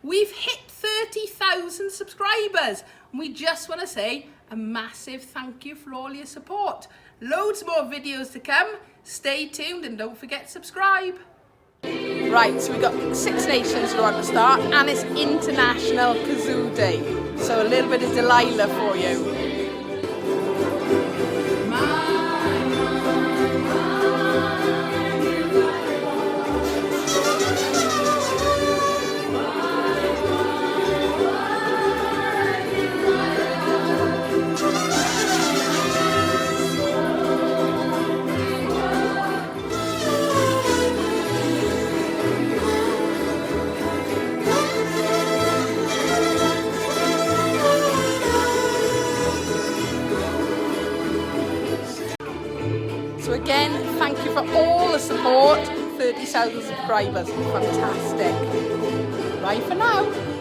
we've hit 30,000 subscribers. And we just want to say a massive thank you for all your support. Loads more videos to come. Stay tuned and don't forget to subscribe. Right, so we've got 6 Nations to go at the start and it's International Kazoo Day. So a little bit of Delilah for you. So again, thank you for all the support. 30,000 subscribers, fantastic. Bye for now.